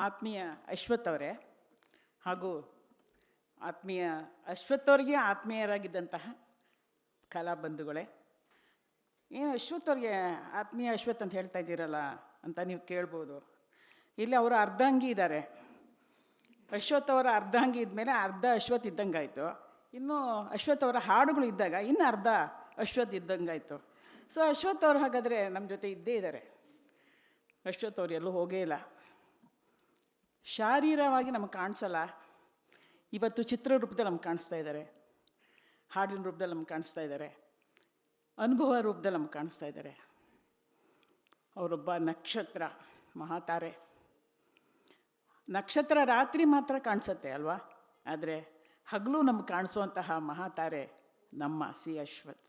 ಆತ್ಮೀಯ ಅಶ್ವಥ್ ಅವರೇ ಹಾಗೂ ಆತ್ಮೀಯ ಅಶ್ವಥ್ ಅವರಿಗೆ ಆತ್ಮೀಯರಾಗಿದ್ದಂತಹ ಕಲಾಬಂಧುಗಳೇ, ಏನು ಅಶ್ವಥ್ ಅವ್ರಿಗೆ ಆತ್ಮೀಯ ಅಶ್ವಥ್ ಅಂತ ಹೇಳ್ತಾ ಇದ್ದೀರಲ್ಲ ಅಂತ ನೀವು ಕೇಳ್ಬೋದು. ಇಲ್ಲಿ ಅವರ ಅರ್ಧಾಂಗಿ ಇದ್ದಾರೆ. ಅಶ್ವಥ್ ಅವರ ಅರ್ಧಾಂಗಿ ಇದ್ಮೇಲೆ ಅರ್ಧ ಅಶ್ವಥ್ ಇದ್ದಂಗಾಯಿತು. ಇನ್ನು ಅಶ್ವಥ್ ಅವರ ಹಾಡುಗಳು ಇದ್ದಾಗ ಇನ್ನು ಅರ್ಧ ಅಶ್ವಥ್ ಇದ್ದಂಗಾಯಿತು. ಸೊ ಅಶ್ವಥ್ ಅವರು ಹಾಗಾದರೆ ನಮ್ಮ ಜೊತೆ ಇದ್ದೇ ಇದ್ದಾರೆ. ಅಶ್ವಥ್ ಅವರು ಎಲ್ಲೂ ಹೋಗೇ ಇಲ್ಲ. ಶಾರೀರವಾಗಿ ನಮಗೆ ಕಾಣಿಸಲ್ಲ, ಇವತ್ತು ಚಿತ್ರ ರೂಪದಲ್ಲಿ ನಮ್ಗೆ ಕಾಣಿಸ್ತಾ ಇದ್ದಾರೆ, ಹಾಡಿನ ರೂಪದಲ್ಲಿ ನಮ್ಗೆ ಕಾಣಿಸ್ತಾ ಇದ್ದಾರೆ, ಅನುಭವ ರೂಪದಲ್ಲಿ ನಮ್ಗೆ ಕಾಣಿಸ್ತಾ ಇದ್ದಾರೆ. ಅವರೊಬ್ಬ ನಕ್ಷತ್ರ, ಮಹಾತಾರೆ. ನಕ್ಷತ್ರ ರಾತ್ರಿ ಮಾತ್ರ ಕಾಣಿಸುತ್ತೆ ಅಲ್ವಾ, ಆದರೆ ಹಗಲು ನಮ್ಗೆ ಕಾಣಿಸುವಂತಹ ಮಹಾತಾರೆ ನಮ್ಮ ಸಿ ಅಶ್ವಥ್.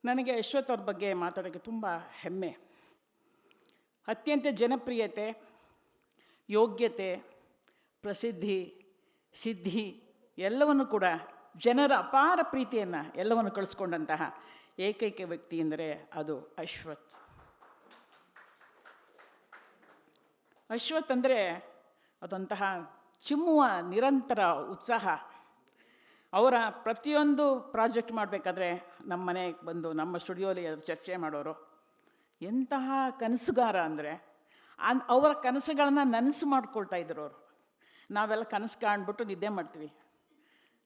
ನನಗೆ ಅಶ್ವಥ್ ಅವ್ರ ಬಗ್ಗೆ ಮಾತಾಡೋಕ್ಕೆ ತುಂಬ ಹೆಮ್ಮೆ. ಅತ್ಯಂತ ಜನಪ್ರಿಯತೆ, ಯೋಗ್ಯತೆ, ಪ್ರಸಿದ್ಧಿ, ಸಿದ್ಧಿ ಎಲ್ಲವನ್ನು ಕೂಡ ಜನರ ಅಪಾರ ಪ್ರೀತಿಯನ್ನು ಎಲ್ಲವನ್ನು ಕಳಿಸ್ಕೊಂಡಂತಹ ಏಕೈಕ ವ್ಯಕ್ತಿ ಎಂದರೆ ಅದು ಅಶ್ವಥ್. ಅಶ್ವಥ್ ಅಂದರೆ ಅದೊಂತಹ ಚಿಮ್ಮುವ ನಿರಂತರ ಉತ್ಸಾಹ. ಅವರ ಪ್ರತಿಯೊಂದು ಪ್ರಾಜೆಕ್ಟ್ ಮಾಡಬೇಕಾದ್ರೆ ನಮ್ಮ ಮನೆಗೆ ಬಂದು ನಮ್ಮ ಸ್ಟುಡಿಯೋಲಿ ಅದ್ರ ಚರ್ಚೆ ಮಾಡೋರು. ಎಂತಹ ಕನಸುಗಾರ ಅಂದರೆ ಅವರ ಕನಸುಗಳನ್ನು ನನಸು ಮಾಡ್ಕೊಳ್ತಾ ಇದ್ರು ಅವರು. ನಾವೆಲ್ಲ ಕನಸು ಕಾಣ್ಬಿಟ್ಟು ನಿದ್ದೆ ಮಾಡ್ತೀವಿ,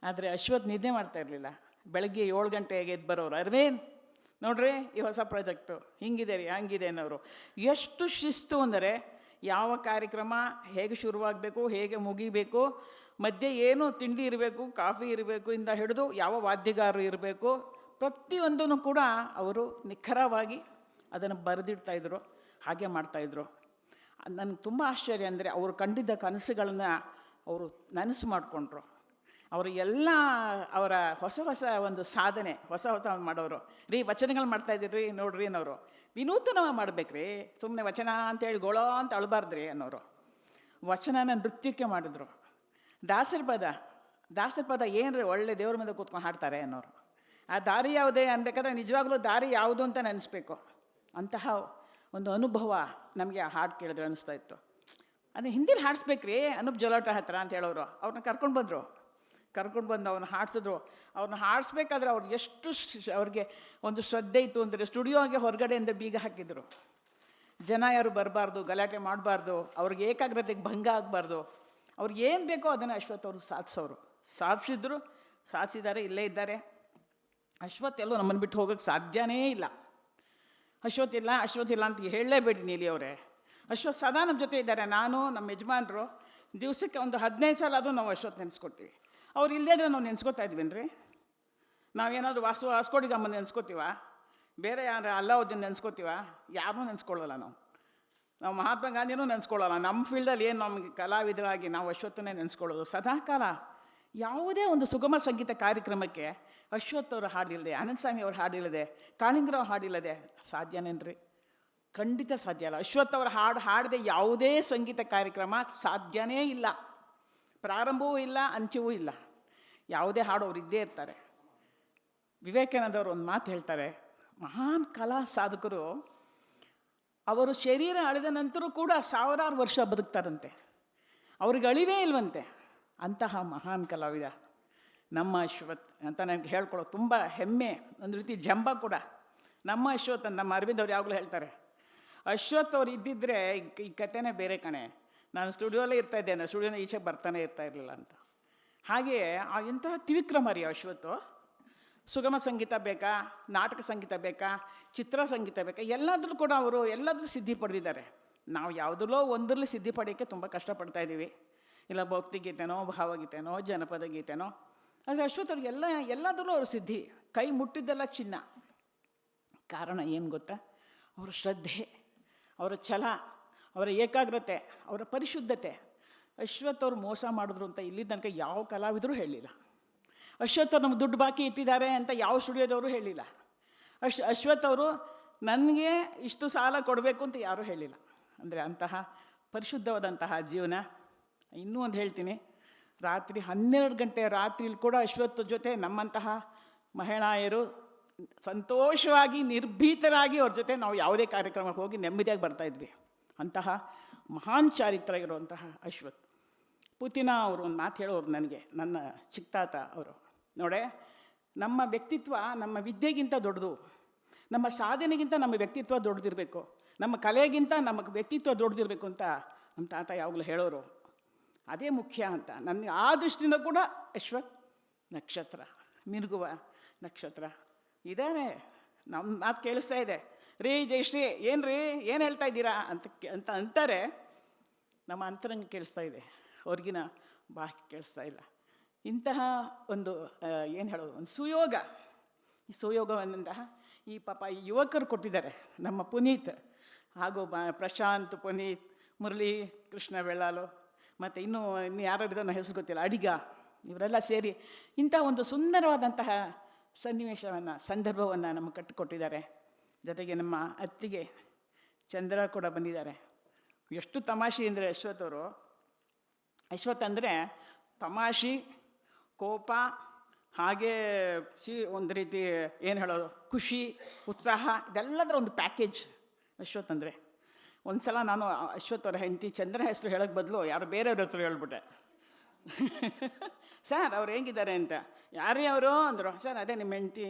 ಆದರೆ ಅಶ್ವಥ್ ನಿದ್ದೆ ಮಾಡ್ತಾ ಇರಲಿಲ್ಲ. ಬೆಳಗ್ಗೆ 7 ಗಂಟೆಗೆ ಎದ್ದು ಬರೋರು. ಅರವಿಂದ್ ನೋಡ್ರಿ ಈ ಹೊಸ ಪ್ರಾಜೆಕ್ಟು ಹಿಂಗಿದೆ ರೀ ಹಂಗಿದೆ ಅನ್ನೋರು. ಎಷ್ಟು ಶಿಸ್ತು ಅಂದರೆ ಯಾವ ಕಾರ್ಯಕ್ರಮ ಹೇಗೆ ಶುರುವಾಗಬೇಕು, ಹೇಗೆ ಮುಗಿಬೇಕು, ಮಧ್ಯೆ ಏನು ತಿಂಡಿ ಇರಬೇಕು, ಕಾಫಿ ಇರಬೇಕು ಇಂದ ಹಿಡಿದು ಯಾವ ವಾದ್ಯಗಾರರು ಇರಬೇಕು, ಪ್ರತಿಯೊಂದನ್ನು ಕೂಡ ಅವರು ನಿಖರವಾಗಿ ಅದನ್ನು ಬರೆದಿಡ್ತಾಯಿದ್ರು, ಹಾಗೆ ಮಾಡ್ತಾಯಿದ್ರು. ನನಗೆ ತುಂಬ ಆಶ್ಚರ್ಯ ಅಂದರೆ ಅವರು ಕಂಡಿದ್ದ ಕನಸುಗಳನ್ನು ಅವರು ನನಸು ಮಾಡಿಕೊಂಡ್ರು. ಅವರು ಎಲ್ಲ ಅವರ ಹೊಸ ಹೊಸ ಒಂದು ಸಾಧನೆ, ಹೊಸ ಹೊಸ ಮಾಡೋರು. ರೀ ವಚನಗಳು ಮಾಡ್ತಾಯಿದ್ದೀರಿ ನೋಡ್ರಿ ಅನ್ನೋರು. ವಿನೂತನವಾಗಿ ಮಾಡ್ಬೇಕ್ರಿ, ಸುಮ್ಮನೆ ವಚನ ಅಂತೇಳಿ ಗೋಳೋ ಅಂತ ಅಳಬಾರ್ದ್ರಿ ಅನ್ನೋರು. ವಚನನ ನೃತ್ಯಕ್ಕೆ ಮಾಡಿದ್ರು. ದಾಸರ ಪದ ಏನ್ರಿ ಒಳ್ಳೆ ದೇವ್ರ ಮೇಲೆ ಕೂತ್ಕೊಂಡು ಹಾಡ್ತಾರೆ ಅನ್ನೋರು. ಆ ದಾರಿ ಯಾವುದೇ ಅನ್ಬೇಕಾದ್ರೆ ನಿಜವಾಗ್ಲೂ ದಾರಿ ಯಾವುದು ಅಂತ ನೆನೆಸ್ಬೇಕು. ಅಂತಹ ಒಂದು ಅನುಭವ ನಮಗೆ ಆ ಹಾಡು ಕೇಳಿದ್ರೆ ಅನ್ನಿಸ್ತಾ ಇತ್ತು. ಅದು ಹಿಂದಿಲಿ ಹಾಡಿಸ್ಬೇಕ್ರಿ ಅನೂಪ್ ಜಲೋಟ ಹತ್ರ ಅಂತ ಹೇಳೋರು. ಅವ್ರನ್ನ ಕರ್ಕೊಂಡು ಬಂದು ಅವ್ರನ್ನ ಹಾಡಿಸಿದ್ರು. ಅವ್ರನ್ನ ಹಾಡಿಸ್ಬೇಕಾದ್ರೆ ಅವ್ರು ಎಷ್ಟು ಅವ್ರಿಗೆ ಒಂದು ಶ್ರದ್ಧೆ ಇತ್ತು ಅಂದರೆ ಸ್ಟುಡಿಯೋಗೆ ಹೊರಗಡೆಯಿಂದ ಬೀಗ ಹಾಕಿದ್ರು. ಜನ ಯಾರು ಬರಬಾರ್ದು, ಗಲಾಟೆ ಮಾಡಬಾರ್ದು, ಅವ್ರಿಗೆ ಏಕಾಗ್ರತೆಗೆ ಭಂಗ ಆಗಬಾರ್ದು. ಅವ್ರಿಗೆ ಏನು ಬೇಕೋ ಅದನ್ನು ಅಶ್ವಥ್ ಅವರು ಸಾಧಿಸಿದ್ದಾರೆ, ಇಲ್ಲೇ ಇದ್ದಾರೆ. ಅಶ್ವಥ್ ಎಲ್ಲೋ ನಮ್ಮನ್ನು ಬಿಟ್ಟು ಹೋಗೋಕ್ಕೆ ಸಾಧ್ಯನೇ ಇಲ್ಲ. ಅಶ್ವಥ್ ಇಲ್ಲ ಅಂತ ಹೇಳಲೇಬೇಡಿ ನೀಲಿ ಅವರೇ. ಅಶ್ವಥ್ ಸದಾ ನಮ್ಮ ಜೊತೆ ಇದ್ದಾರೆ. ನಾನು ನಮ್ಮ ಯಜಮಾನರು ದಿವಸಕ್ಕೆ ಒಂದು 15 ಸಲ ಅದು ನಾವು ಅಶ್ವಥ್ ನೆನೆಸ್ಕೊತೀವಿ. ಅವ್ರು ಇಲ್ಲದೇ ಇದ್ರೆ ನಾವು ನೆನೆಸ್ಕೊತಾ ಇದ್ವೇನ್ರಿ? ನಾವೇನಾದರೂ ವಾಸ್ಕೋಡಿಗಮ್ಮನ ನೆನೆಸ್ಕೋತೀವ, ಬೇರೆ ಯಾರು ಅಲ್ಲಾವುದ್ದೀನ್ ನೆನೆಸ್ಕೋತೀವ? ಯಾರನ್ನೂ ನೆನೆಸ್ಕೊಳ್ಳಲ್ಲ. ನಾವು ಮಹಾತ್ಮ ಗಾಂಧಿನೂ ನೆನೆಸ್ಕೊಳ್ಳಲ್ಲ. ನಮ್ಮ ಫೀಲ್ಡಲ್ಲಿ ಏನು ನಮಗೆ ಕಲಾವಿದರಾಗಿ ನಾವು ಅಶ್ವತ್ಥನೇ ನೆನೆಸ್ಕೊಳ್ಳೋದು. ಸದಾಕಾಲ ಯಾವುದೇ ಒಂದು ಸುಗಮ ಸಂಗೀತ ಕಾರ್ಯಕ್ರಮಕ್ಕೆ ಅಶ್ವಥ್ ಅವರು ಹಾಡಿಲ್ಲದೆ, ಅನಂತಸ್ವಾಮಿ ಅವ್ರು ಹಾಡಿಲ್ಲದೆ, ಕಾಳಿಂಗರಾವ್ ಹಾಡಿಲ್ಲದೆ ಸಾಧ್ಯನೇನ್ರಿ? ಖಂಡಿತ ಸಾಧ್ಯ ಇಲ್ಲ. ಅಶ್ವಥ್ ಅವರ ಹಾಡದೆ ಯಾವುದೇ ಸಂಗೀತ ಕಾರ್ಯಕ್ರಮ ಸಾಧ್ಯನೇ ಇಲ್ಲ. ಪ್ರಾರಂಭವೂ ಇಲ್ಲ, ಅಂತ್ಯವೂ ಇಲ್ಲ. ಯಾವುದೇ ಹಾಡು ಅವ್ರು ಇದ್ದೇ ಇರ್ತಾರೆ. ವಿವೇಕಾನಂದ ಅವರು ಒಂದು ಮಾತು ಹೇಳ್ತಾರೆ, ಮಹಾನ್ ಕಲಾ ಸಾಧಕರು ಅವರು ಶರೀರ ಅಳಿದ ನಂತರ ಕೂಡ 1000 ವರ್ಷ ಬದುಕ್ತಾರಂತೆ, ಅವ್ರಿಗೆ ಅಳಿವೇ ಇಲ್ವಂತೆ. ಅಂತಹ ಮಹಾನ್ ಕಲಾವಿದ ನಮ್ಮ ಅಶ್ವಥ್ ಅಂತ ನನಗೆ ಹೇಳ್ಕೊಳ್ಳೋ ತುಂಬ ಹೆಮ್ಮೆ, ಒಂದು ರೀತಿ ಜಂಬ ಕೂಡ. ನಮ್ಮ ಅಶ್ವಥ್ ನಮ್ಮ ಅರವಿಂದ್ ಅವ್ರು ಯಾವಾಗಲೂ ಹೇಳ್ತಾರೆ, ಅಶ್ವಥ್ ಅವ್ರು ಇದ್ದಿದ್ದರೆ ಈ ಕಥೆನೇ ಬೇರೆ ಕಣೆ, ನಾನು ಸ್ಟುಡಿಯೋಲ್ಲೇ ಇರ್ತಾಯಿದ್ದೆ, ನಾನು ಸ್ಟುಡಿಯೋನ ಈಚೆ ಬರ್ತಾನೆ ಇರಲಿಲ್ಲ ಅಂತ. ಹಾಗೆಯೇ ಇಂತಹ ತ್ರಿವಿಕ್ರಮ ರೀ ಅಶ್ವಥ್. ಸುಗಮ ಸಂಗೀತ ಬೇಕಾ, ನಾಟಕ ಸಂಗೀತ ಬೇಕಾ, ಚಿತ್ರ ಸಂಗೀತ ಬೇಕಾ, ಎಲ್ಲಾದರೂ ಕೂಡ ಅವರು ಎಲ್ಲಾದರೂ ಸಿದ್ಧಿ ಪಡೆದಿದ್ದಾರೆ. ನಾವು ಯಾವುದರಲ್ಲೋ ಒಂದರಲ್ಲಿ ಸಿದ್ಧಿ ಪಡೆಯೋಕ್ಕೆ ತುಂಬ ಕಷ್ಟಪಡ್ತಾ ಇದ್ದೀವಿ. ಇಲ್ಲ ಭಕ್ತಿಗೀತೆನೋ, ಭಾವಗೀತೆನೋ, ಜನಪದ ಗೀತೆನೋ. ಆದರೆ ಅಶ್ವಥ್ ಅವ್ರಿಗೆ ಎಲ್ಲದರಲ್ಲೂ ಅವರು ಸಿದ್ಧಿ, ಕೈ ಮುಟ್ಟಿದ್ದೆಲ್ಲ ಚಿನ್ನ. ಕಾರಣ ಏನು ಗೊತ್ತಾ? ಅವರ ಶ್ರದ್ಧೆ, ಅವರ ಛಲ, ಅವರ ಏಕಾಗ್ರತೆ, ಅವರ ಪರಿಶುದ್ಧತೆ. ಅಶ್ವಥ್ ಅವರು ಮೋಸ ಮಾಡಿದ್ರು ಅಂತ ಇಲ್ಲಿ ತನಕ ಯಾವ ಕಲಾವಿದರೂ ಹೇಳಿಲ್ಲ. ಅಶ್ವಥ್ ಅವ್ರು ನಮ್ಗೆ ದುಡ್ಡು ಬಾಕಿ ಇಟ್ಟಿದ್ದಾರೆ ಅಂತ ಯಾವ ಸ್ಟುಡಿಯೋದವರು ಹೇಳಿಲ್ಲ. ಅಶ್ವಥ್ ಅವರು ನನಗೆ ಇಷ್ಟು ಸಾಲ ಕೊಡಬೇಕು ಅಂತ ಯಾರೂ ಹೇಳಿಲ್ಲ. ಅಂದರೆ ಅಂತಹ ಪರಿಶುದ್ಧವಾದಂತಹ ಜೀವನ. ಇನ್ನೂ ಒಂದು ಹೇಳ್ತೀನಿ, ರಾತ್ರಿ 12 ಗಂಟೆ ರಾತ್ರಿಲಿ ಕೂಡ ಅಶ್ವಥ್ ಜೊತೆ ನಮ್ಮಂತಹ ಮಹಿಳೆಯರು ಸಂತೋಷವಾಗಿ ನಿರ್ಭೀತರಾಗಿ ಅವ್ರ ಜೊತೆ ನಾವು ಯಾವುದೇ ಕಾರ್ಯಕ್ರಮಕ್ಕೆ ಹೋಗಿ ನೆಮ್ಮದಿಯಾಗಿ ಬರ್ತಾಯಿದ್ವಿ. ಅಂತಹ ಮಹಾನ್ ಚಾರಿತ್ರ ಇರುವಂತಹ ಅಶ್ವಥ್. ಪುತಿನ ಅವರು ಒಂದು ಮಾತು ಹೇಳೋರು ನನಗೆ, ನನ್ನ ಚಿಕ್ತಾತ ಅವರು, ನೋಡೆ ನಮ್ಮ ವ್ಯಕ್ತಿತ್ವ ನಮ್ಮ ವಿದ್ಯೆಗಿಂತ ದೊಡ್ಡದು, ನಮ್ಮ ಸಾಧನೆಗಿಂತ ನಮ್ಮ ವ್ಯಕ್ತಿತ್ವ ದೊಡ್ಡದಿರಬೇಕು, ನಮ್ಮ ಕಲೆಗಿಂತ ನಮ್ಮ ವ್ಯಕ್ತಿತ್ವ ದೊಡ್ಡದಿರಬೇಕು ಅಂತ ನಮ್ಮ ತಾತ ಯಾವಾಗಲೂ ಹೇಳೋರು. ಅದೇ ಮುಖ್ಯ ಅಂತ ನನಗೆ ಆ ದೃಷ್ಟಿಯಿಂದ ಕೂಡ ಅಶ್ವಥ್ ನಕ್ಷತ್ರ, ಮಿನುಗುವ ನಕ್ಷತ್ರ ಇದಾನೆ. ನಮ್ಮ ಮಾತು ಕೇಳಿಸ್ತಾ ಇದೆ, ರೀ ಜಯಶ್ರೀ ಏನು ರೀ ಏನು ಹೇಳ್ತಾ ಇದ್ದೀರಾ ಅಂತ ಅಂತಾರೆ. ನಮ್ಮ ಅಂತರಂಗ ಕೇಳಿಸ್ತಾ ಇದೆ, ಹೊರಗಿನ ಬಾಹ್ಯ ಕೇಳಿಸ್ತಾ ಇಲ್ಲ. ಇಂತಹ ಒಂದು ಏನು ಹೇಳೋದು, ಒಂದು ಸುಯೋಗ, ಈ ಸುಯೋಗವನ್ನಂತಹ ಈ ಪಾಪ ಈ ಯುವಕರು ಕೊಟ್ಟಿದ್ದಾರೆ. ನಮ್ಮ ಪುನೀತ್ ಹಾಗೂ ಪ್ರಶಾಂತ್, ಪುನೀತ್, ಮುರಳಿ, ಕೃಷ್ಣ ಬೆಳ್ಳಾಲು, ಮತ್ತು ಇನ್ನು ಯಾರಿದ್ದೋ ನನ್ನ ಹೆಸರು ಗೊತ್ತಿಲ್ಲ, ಅಡಿಗ, ಇವರೆಲ್ಲ ಸೇರಿ ಇಂಥ ಒಂದು ಸುಂದರವಾದಂತಹ ಸನ್ನಿವೇಶವನ್ನು, ಸಂದರ್ಭವನ್ನು ನಮಗೆ ಕಟ್ಟಿಕೊಟ್ಟಿದ್ದಾರೆ. ಜೊತೆಗೆ ನಮ್ಮ ಅತ್ತಿಗೆ ಚಂದ್ರ ಕೂಡ ಬಂದಿದ್ದಾರೆ. ಎಷ್ಟು ತಮಾಷೆ ಅಂದರೆ ಅಶ್ವಥ್ ಅವರು, ಅಶ್ವಥ್ ಅಂದರೆ ತಮಾಷೆ, ಕೋಪ, ಹಾಗೇ ಒಂದು ರೀತಿ ಏನು ಹೇಳೋದು, ಖುಷಿ, ಉತ್ಸಾಹ, ಇದೆಲ್ಲದರ ಒಂದು ಪ್ಯಾಕೇಜ್ ಅಶ್ವಥ್ ಅಂದರೆ. ಒಂದು ಸಲ ನಾನು ಅಶ್ವಥ್ ಅವರ ಹೆಂಡತಿ ಚಂದ್ರ ಹೆಸರು ಹೇಳೋಕ್ಕೆ ಬದಲು ಯಾರು ಬೇರೆಯವ್ರ ಹೆಸರು ಹೇಳ್ಬಿಟ್ಟೆ. ಸರ್ ಅವ್ರು ಹೇಗಿದ್ದಾರೆ ಅಂತ. ಯಾರೇ ಅವರು ಅಂದರು. ಸರ್ ಅದೇ ನಿಮ್ಮ ಹೆಂಡತಿ,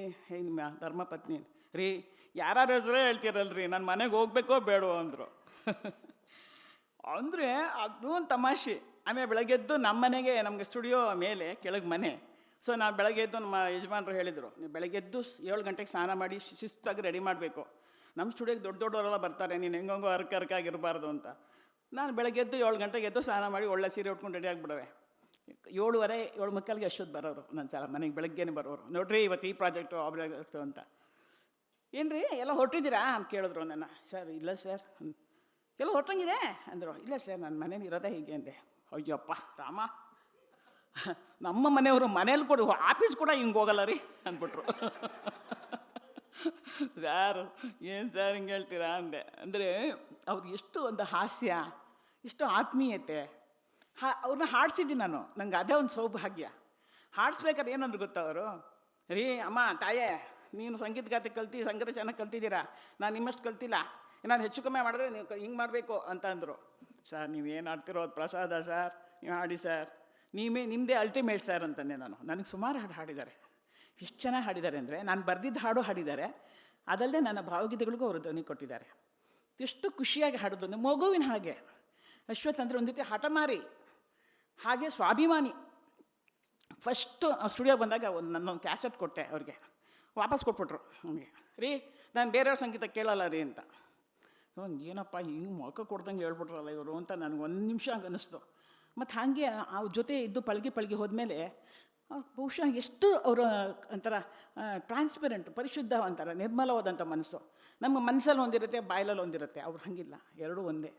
ನಿಮ್ಮ ಧರ್ಮಪತ್ನಿ. ರೀ ಯಾರು ಹೆಸರೇ ಹೇಳ್ತೀರಲ್ರಿ, ನನ್ನ ಮನೆಗೆ ಹೋಗ್ಬೇಕೋ ಬೇಡೋ ಅಂದರು. ಅಂದರೆ ಅದು ಒಂದು ತಮಾಷೆ. ಆಮೇಲೆ ಬೆಳಗ್ಗೆದ್ದು ನಮ್ಮ ಮನೆಗೆ, ನಮಗೆ ಸ್ಟುಡಿಯೋ ಮೇಲೆ ಕೆಳಗೆ ಮನೆ. ಸೊ ನಾವು ಬೆಳಗ್ಗೆ ಎದ್ದು ನಮ್ಮ ಯಜಮಾನರು ಹೇಳಿದರು, ನೀವು ಬೆಳಗ್ಗೆದ್ದು 7 ಗಂಟೆಗೆ ಸ್ನಾನ ಮಾಡಿ ಶಿಸ್ತಾಗಿ ರೆಡಿ ಮಾಡಬೇಕು. ನಮ್ಮ ಸ್ಟುಡಿಯೋಗೆ ದೊಡ್ಡವರೆಲ್ಲ ಬರ್ತಾರೆ, ನೀನು ಹೆಂಗೋ ಅರ್ಕಾಗಿರಬಾರ್ದು ಅಂತ. ನಾನು ಬೆಳಗ್ಗೆ ಎದ್ದು 7 ಗಂಟೆಗೆ ಎದ್ದು ಸ್ನಾನ ಮಾಡಿ ಒಳ್ಳೆ ಸೀರೆ ಉಟ್ಕೊಂಡು ರೆಡಿ ಆಗಿಬಿಡುವೆ. 7:30, 7:45 ಅಷ್ಟೊತ್ತು ಬರೋರು ನನ್ನ ಸಲ ಮನೆಗೆ, ಬೆಳಗ್ಗೆನೇ ಬರೋರು. ನೋಡ್ರಿ ಇವತ್ತು ಈ ಪ್ರಾಜೆಕ್ಟು ಆ ಪ್ರಾಜೆಕ್ಟು ಅಂತ. ಏನು ರೀ ಎಲ್ಲ ಹೊರಟಿದ್ದೀರಾ ಅಂತ ಕೇಳಿದ್ರು ನನ್ನ. ಸರ್ ಇಲ್ಲ ಸರ್. ಎಲ್ಲ ಹೊರಟಂಗಿದೆ ಅಂದರು. ಇಲ್ಲ ಸರ್ ನನ್ನ ಮನೇಲಿ ಇರೋದೇ ಹೀಗೆ ಅಂದೆ. ಅಯ್ಯಪ್ಪ ರಾಮ, ನಮ್ಮ ಮನೆಯವರು ಮನೇಲಿ ಕೊಡು, ಆಫೀಸ್ ಕೂಡ ಹಿಂಗೆ ಹೋಗಲ್ಲ ರೀ ಅಂದ್ಬಿಟ್ರು. ಸಾರ್ ಏನು ಸರ್ ಹಿಂಗೆ ಹೇಳ್ತೀರಾ ಅಂದೆ. ಅಂದರೆ ಅವ್ರು ಎಷ್ಟು ಒಂದು ಹಾಸ್ಯ, ಎಷ್ಟು ಆತ್ಮೀಯತೆ. ಅವ್ರನ್ನ ಹಾಡಿಸಿದ್ದೀನಿ ನಾನು, ನಂಗೆ ಅದೇ ಒಂದು ಸೌಭಾಗ್ಯ. ಹಾಡಿಸ್ಬೇಕಾದ್ರೆ ಏನಂದ್ರು ಗೊತ್ತಾ ಅವರು, ರೀ ಅಮ್ಮ ತಾಯೇ ನೀನು ಸಂಗೀತಗಾತೆ ಸಂಗೀತ ಚೆನ್ನಾಗಿ ಕಲ್ತಿದ್ದೀರಾ, ನಾನು ನಿಮ್ಮಷ್ಟು ಕಲ್ತಿಲ್ಲ, ನಾನು ಹೆಚ್ಚು ಕಮ್ಮಿ ಮಾಡಿದ್ರೆ ನೀವು ಹಿಂಗೆ ಮಾಡಬೇಕು ಅಂತ ಅಂದರು. ಸರ್ ನೀವೇನು ಆಡ್ತಿರೋ ಅದು ಪ್ರಸಾದ ಸರ್, ನೀವು ಹಾಡಿ ಸರ್, ನಿಮ್ಮದೇ ಅಲ್ಟಿಮೇಟ್ ಸರ್ ಅಂತಂದೆ ನಾನು. ನನಗೆ ಸುಮಾರು ಹಾಡು ಹಾಡಿದ್ದಾರೆ. ಎಷ್ಟು ಚೆನ್ನಾಗಿ ಹಾಡಿದ್ದಾರೆ ಅಂದರೆ, ನಾನು ಬರೆದಿದ್ದ ಹಾಡು ಹಾಡಿದ್ದಾರೆ, ಅದಲ್ಲದೆ ನನ್ನ ಭಾವಗೀತೆಗಳಿಗೂ ಅವರು ಧ್ವನಿ ಕೊಟ್ಟಿದ್ದಾರೆ. ಎಷ್ಟು ಖುಷಿಯಾಗಿ ಹಾಡಿದ್ರು ಅಂದರೆ ಮಗುವಿನ ಹಾಗೆ. ಅಶ್ವಥ್ ಅಂದರೆ ಒಂದು ರೀತಿ ಹಠಮಾರಿ, ಹಾಗೆ ಸ್ವಾಭಿಮಾನಿ. ಫಸ್ಟು ಸ್ಟುಡಿಯೋ ಬಂದಾಗ ನನ್ನೊಂದು ಕ್ಯಾಸೆಟ್ ಕೊಟ್ಟೆ ಅವ್ರಿಗೆ, ವಾಪಸ್ ಕೊಟ್ಬಿಟ್ರು ನಮಗೆ. ರೀ ನಾನು ಬೇರೆಯವ್ರ ಸಂಗೀತ ಕೇಳಲ್ಲ ರೀ ಅಂತ. ಏನಪ್ಪ ಹಿಂಗೆ ಮೊಕ್ಕ ಕೊಡ್ದಂಗೆ ಹೇಳ್ಬಿಟ್ರಲ್ಲ ಇವರು ಅಂತ ನನಗೆ ಒಂದು ನಿಮಿಷ ಹಂಗೆ ಅನ್ನಿಸ್ತು. ಮತ್ತು ಹಾಗೆ ಅವ್ರ ಜೊತೆ ಇದ್ದು ಪಳಗಿ ಹೋದ್ಮೇಲೆ ಬಹುಶಃ ಎಷ್ಟು ಅವರ ಒಂಥರ ಟ್ರಾನ್ಸ್ಪರೆಂಟ್, ಪರಿಶುದ್ಧ ಅಂತಾರೆ, ನಿರ್ಮಲವಾದಂಥ ಮನಸ್ಸು. ನಮ್ಮ ಮನಸ್ಸಲ್ಲಿ ಒಂದಿರುತ್ತೆ, ಬಾಯಲಲ್ಲಿ ಒಂದಿರುತ್ತೆ. ಅವ್ರು ಹಾಗಿಲ್ಲ, ಎರಡೂ ಒಂದೇ.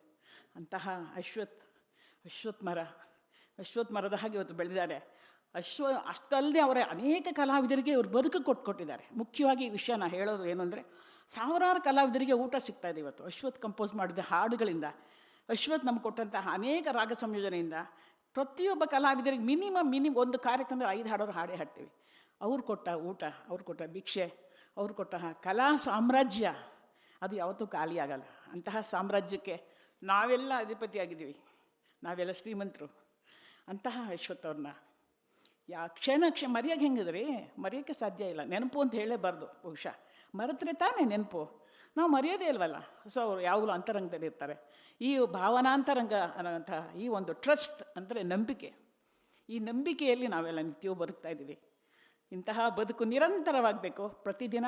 ಅಂತಹ ಅಶ್ವಥ್ ಮರದ ಹಾಗೆ ಇವತ್ತು ಬೆಳೆದಿದ್ದಾರೆ. ಅಷ್ಟಲ್ಲದೆ ಅವರ ಅನೇಕ ಕಲಾವಿದರಿಗೆ ಇವರು ಬದುಕು ಕೊಟ್ಟಿದ್ದಾರೆ. ಮುಖ್ಯವಾಗಿ ಈ ವಿಷಯ ನಾನು ಹೇಳೋದು ಏನು ಅಂದರೆ, ಸಾವಿರಾರು ಕಲಾವಿದರಿಗೆ ಊಟ ಸಿಗ್ತಾಯಿದೆ ಇವತ್ತು ಅಶ್ವಥ್ ಕಂಪೋಸ್ ಮಾಡಿದ ಹಾಡುಗಳಿಂದ. ಅಶ್ವಥ್ ನಮ್ಗೆ ಕೊಟ್ಟಂತಹ ಅನೇಕ ರಾಗ ಸಂಯೋಜನೆಯಿಂದ ಪ್ರತಿಯೊಬ್ಬ ಕಲಾವಿದರಿಗೆ ಮಿನಿಮಮ್ ಒಂದು ಕಾರ್ಯಕ್ರಮದಲ್ಲಿ 5 ಹಾಡೋರು ಹಾಡೇ ಹಾಡ್ತೀವಿ. ಅವ್ರು ಕೊಟ್ಟ ಊಟ, ಅವ್ರು ಕೊಟ್ಟ ಭಿಕ್ಷೆ, ಅವ್ರು ಕೊಟ್ಟ ಕಲಾ ಸಾಮ್ರಾಜ್ಯ ಅದು ಯಾವತ್ತೂ ಖಾಲಿ ಆಗಲ್ಲ. ಅಂತಹ ಸಾಮ್ರಾಜ್ಯಕ್ಕೆ ನಾವೆಲ್ಲ ಅಧಿಪತಿಯಾಗಿದ್ದೀವಿ, ನಾವೆಲ್ಲ ಶ್ರೀಮಂತರು. ಅಂತಹ ಅಶ್ವಥ್ ಅವ್ರನ್ನ ಕ್ಷಣ ಮರೆಯೋಕ್ಕೆ ಹೆಂಗಿದ್ರಿ, ಮರೆಯೋಕ್ಕೆ ಸಾಧ್ಯ ಇಲ್ಲ. ನೆನಪು ಅಂತ ಹೇಳಲೇಬಾರ್ದು. ಬಹುಶಃ ಮರೆತರೆ ತಾನೇ ನೆನಪು, ನಾವು ಮರೆಯೋದೇ ಇಲ್ವಲ್ಲ. ಸೊ ಅವರು ಯಾವಾಗಲೂ ಅಂತರಂಗದಲ್ಲಿ ಇರ್ತಾರೆ. ಈ ಭಾವನಾಂತರಂಗ ಅನ್ನೋಂಥ ಈ ಒಂದು ಟ್ರಸ್ಟ್ ಅಂದರೆ ನಂಬಿಕೆ, ಈ ನಂಬಿಕೆಯಲ್ಲಿ ನಾವೆಲ್ಲ ನಿತ್ಯವೂ ಬದುಕ್ತಾ ಇದ್ದೀವಿ. ಇಂತಹ ಬದುಕು ನಿರಂತರವಾಗಬೇಕು. ಪ್ರತಿದಿನ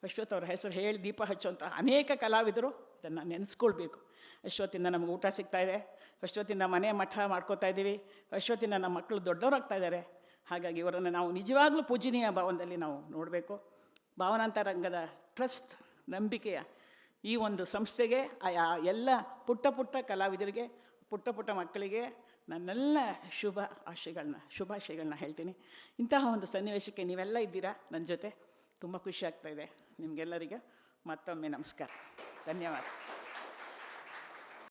ಅಶ್ವಥ್ ಅವರ ಹೆಸರು ಹೇಳಿ ದೀಪ ಹಚ್ಚುವಂಥ ಅನೇಕ ಕಲಾವಿದರು ಇದನ್ನು ನೆನೆಸ್ಕೊಳ್ಬೇಕು. ಅಶ್ವತ್ತಿಂದ ನಮಗೆ ಊಟ ಸಿಗ್ತಾಯಿದೆ, ಅಶ್ವತ್ತಿಂದ ಮನೆ ಮಠ ಮಾಡ್ಕೋತಾ ಇದ್ದೀವಿ, ಅಶ್ವತ್ತಿಂದ ನಮ್ಮ ಮಕ್ಕಳು ದೊಡ್ಡವರಾಗ್ತಾ ಇದ್ದಾರೆ. ಹಾಗಾಗಿ ಇವರನ್ನು ನಾವು ನಿಜವಾಗ್ಲೂ ಪೂಜನೀಯ ಭಾವನದಲ್ಲಿ ನಾವು ನೋಡಬೇಕು. ಭಾವನಾಂತರಂಗದ ಟ್ರಸ್ಟ್, ನಂಬಿಕೆಯ ಈ ಒಂದು ಸಂಸ್ಥೆಗೆ, ಎಲ್ಲ ಪುಟ್ಟ ಕಲಾವಿದರಿಗೆ, ಪುಟ್ಟ ಮಕ್ಕಳಿಗೆ ನನ್ನೆಲ್ಲ ಶುಭಾಶಯಗಳನ್ನ ಹೇಳ್ತೀನಿ. ಇಂತಹ ಒಂದು ಸನ್ನಿವೇಶಕ್ಕೆ ನೀವೆಲ್ಲ ಇದ್ದೀರಾ ನನ್ನ ಜೊತೆ, ತುಂಬ ಖುಷಿ ಆಗ್ತಾಯಿದೆ. ನಿಮಗೆಲ್ಲರಿಗೆ ಮತ್ತೊಮ್ಮೆ ನಮಸ್ಕಾರ, ಧನ್ಯವಾದ.